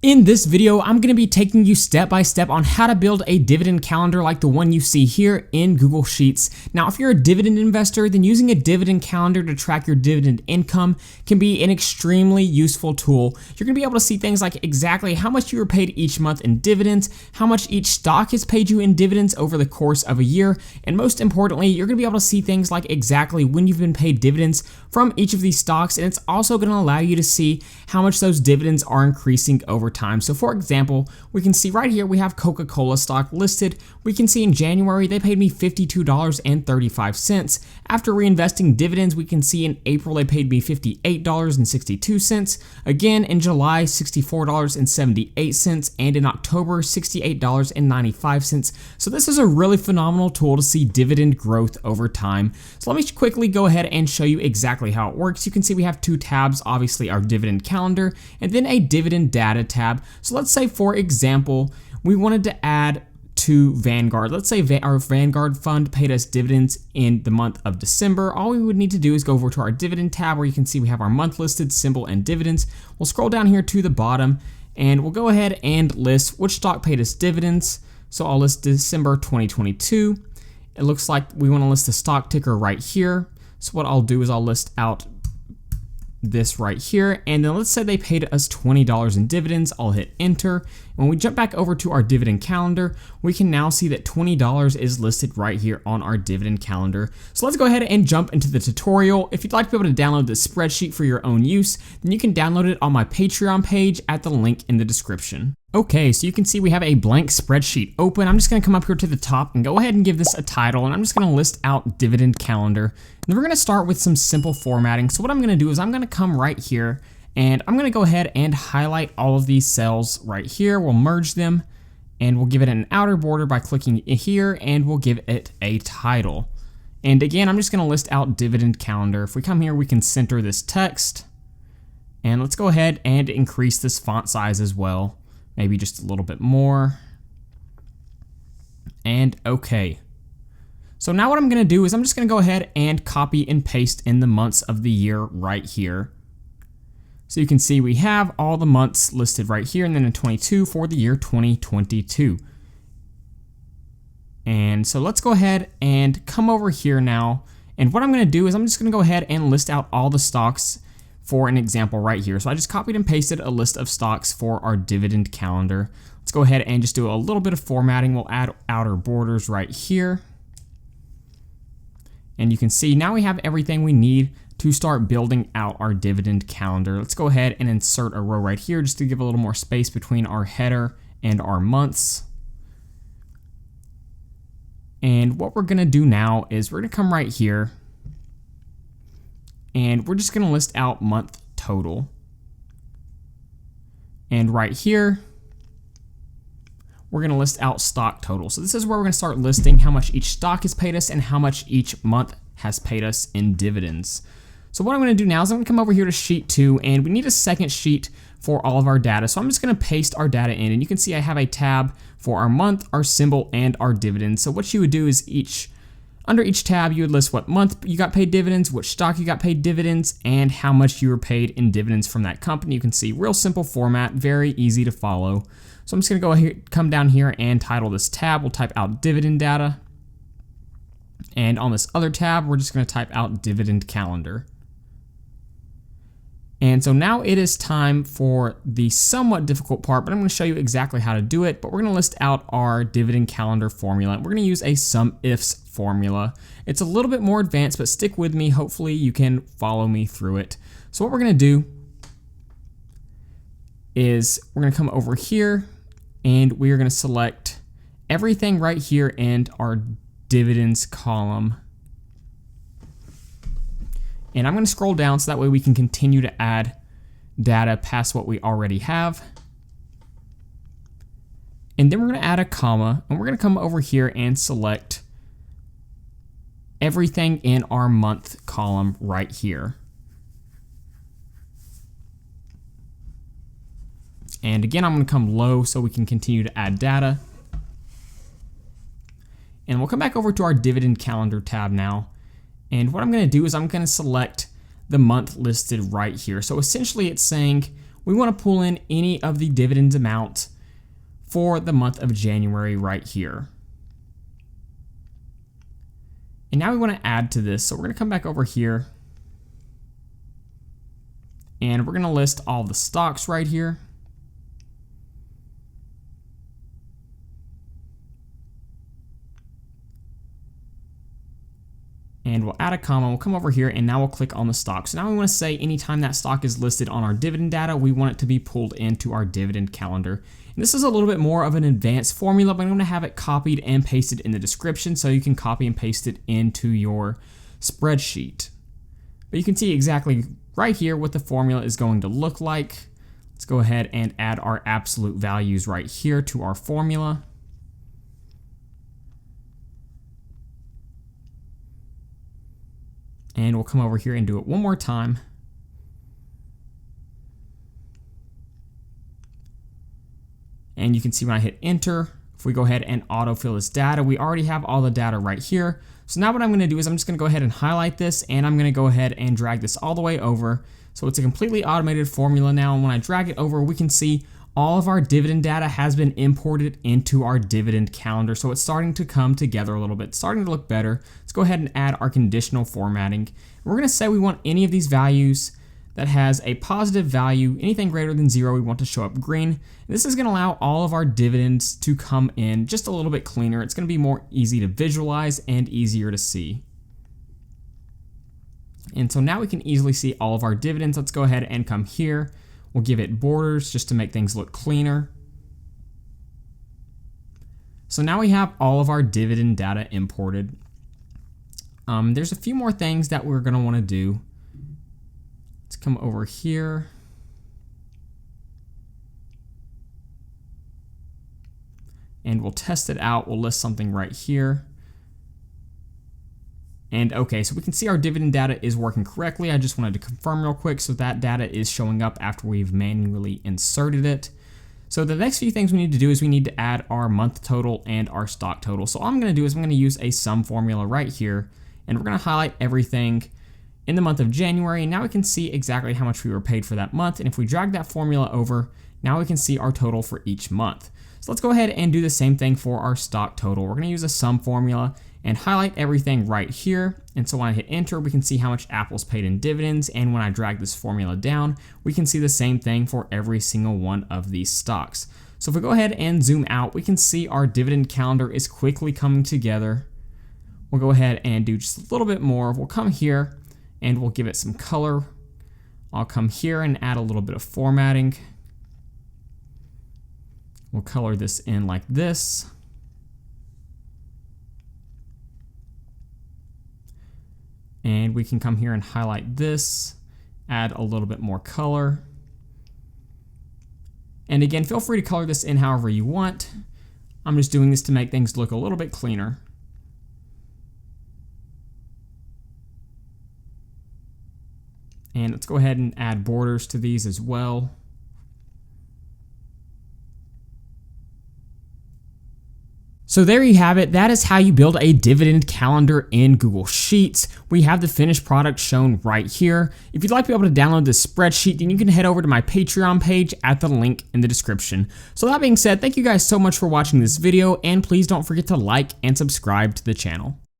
In this video, I'm going to be taking you step by step on how to build a dividend calendar like the one you see here in Google Sheets. Now, if you're a dividend investor, then using a dividend calendar to track your dividend income can be an extremely useful tool. You're going to be able to see things like exactly how much you were paid each month in dividends, how much each stock has paid you in dividends over the course of a year, and most importantly, you're going to be able to see things like exactly when you've been paid dividends from each of these stocks, and it's also going to allow you to see how much those dividends are increasing over time. So for example, we can see right here we have Coca-Cola stock listed. We can see in January they paid me $52.35. After reinvesting dividends, we can see in April they paid me $58.62. Again in July, $64.78, and in October, $68.95. So this is a really phenomenal tool to see dividend growth over time. So let me quickly go ahead and show you exactly how it works. You can see we have two tabs, obviously our dividend calendar and then a dividend data tab. So let's say, for example, we wanted to add to Vanguard. Let's say our Vanguard fund paid us dividends in the month of December. All we would need to do is go over to our dividend tab where you can see we have our month listed, symbol, and dividends. We'll scroll down here to the bottom and we'll go ahead and list which stock paid us dividends. So I'll list December 2022. It looks like we want to list the stock ticker right here. So what I'll do is I'll list out this right here, and then let's say they paid us $20 in dividends. I'll hit enter. When we jump back over to our dividend calendar, we can now see that $20 is listed right here on our dividend calendar. So let's go ahead and jump into the tutorial. If you'd like to be able to download this spreadsheet for your own use, then you can download it on my Patreon page at the link in the description. Okay, so you can see we have a blank spreadsheet open. I'm just going to come up here to the top and go ahead and give this a title, and I'm just going to list out dividend calendar. And we're going to start with some simple formatting. So what I'm going to do is I'm going to come right here and I'm going to go ahead and highlight all of these cells right here. We'll merge them and we'll give it an outer border by clicking here, and we'll give it a title. And again, I'm just going to list out dividend calendar. If we come here, we can center this text, and let's go ahead and increase this font size as well. Maybe just a little bit more. And okay. So now what I'm going to do is I'm just going to go ahead and copy and paste in the months of the year right here. So you can see we have all the months listed right here, and then in 22 for the year 2022. And so let's go ahead and come over here now. And what I'm going to do is I'm just going to go ahead and list out all the stocks for an example right here. So I just copied and pasted a list of stocks for our dividend calendar. Let's go ahead and just do a little bit of formatting. We'll add outer borders right here. And you can see now we have everything we need to start building out our dividend calendar. Let's go ahead and insert a row right here just to give a little more space between our header and our months. And what we're going to do now is we're going to come right here and we're just going to list out month total. And right here, we're going to list out stock total. So this is where we're going to start listing how much each stock has paid us and how much each month has paid us in dividends. So what I'm going to do now is I'm going to come over here to sheet 2, and we need a second sheet for all of our data. So I'm just going to paste our data in, and you can see I have a tab for our month, our symbol, and our dividends. So what you would do is under each tab, you would list what month you got paid dividends, which stock you got paid dividends, and how much you were paid in dividends from that company. You can see real simple format, very easy to follow. So I'm just going to go ahead, come down here and title this tab. We'll type out dividend data. And on this other tab, we're just going to type out dividend calendar. And so now it is time for the somewhat difficult part, but I'm going to show you exactly how to do it. But we're going to list out our dividend calendar formula. We're going to use a SUMIFS formula. It's a little bit more advanced, but stick with me. Hopefully you can follow me through it. So what we're going to do is we're going to come over here and we are going to select everything right here in our dividends column. And I'm going to scroll down so that way we can continue to add data past what we already have. And then we're going to add a comma, and we're going to come over here and select everything in our month column right here. And again, I'm going to come low so we can continue to add data. And we'll come back over to our dividend calendar tab now. And what I'm going to do is I'm going to select the month listed right here. So essentially it's saying we want to pull in any of the dividends amount for the month of January right here. And now we want to add to this. So we're going to come back over here and we're going to list all the stocks right here. And we'll add a comma, we'll come over here and now we'll click on the stock. So now we want to say anytime that stock is listed on our dividend data, we want it to be pulled into our dividend calendar. And this is a little bit more of an advanced formula, but I'm going to have it copied and pasted in the description so you can copy and paste it into your spreadsheet. But you can see exactly right here what the formula is going to look like. Let's go ahead and add our absolute values right here to our formula. And we'll come over here and do it one more time. And you can see when I hit enter, if we go ahead and autofill this data, we already have all the data right here. So now what I'm going to do is I'm just going to go ahead and highlight this, and I'm going to go ahead and drag this all the way over. So it's a completely automated formula now, and when I drag it over, we can see all of our dividend data has been imported into our dividend calendar. So it's starting to come together a little bit, starting to look better. Let's go ahead and add our conditional formatting. We're going to say we want any of these values that has a positive value, anything greater than 0, we want to show up green. And this is going to allow all of our dividends to come in just a little bit cleaner. It's going to be more easy to visualize and easier to see. And so now we can easily see all of our dividends. Let's go ahead and come here. We'll give it borders just to make things look cleaner. So now we have all of our dividend data imported. There's a few more things that we're going to want to do. Let's come over here. And we'll test it out. We'll list something right here. And okay, so we can see our dividend data is working correctly. I just wanted to confirm real quick. So that data is showing up after we've manually inserted it. So the next few things we need to do is we need to add our month total and our stock total. So all I'm going to do is I'm going to use a sum formula right here, and we're going to highlight everything in the month of January. And now we can see exactly how much we were paid for that month. And if we drag that formula over, now we can see our total for each month. So let's go ahead and do the same thing for our stock total. We're going to use a sum formula and highlight everything right here. And so when I hit enter, we can see how much Apple's paid in dividends. And when I drag this formula down, we can see the same thing for every single one of these stocks. So if we go ahead and zoom out, we can see our dividend calendar is quickly coming together. We'll go ahead and do just a little bit more. We'll come here and we'll give it some color. I'll come here and add a little bit of formatting. We'll color this in like this. And we can come here and highlight this, add a little bit more color. And again, feel free to color this in however you want. I'm just doing this to make things look a little bit cleaner. And let's go ahead and add borders to these as well. So there you have it. That is how you build a dividend calendar in Google Sheets. We have the finished product shown right here. If you'd like to be able to download this spreadsheet, then you can head over to my Patreon page at the link in the description. So that being said, thank you guys so much for watching this video, and please don't forget to like and subscribe to the channel.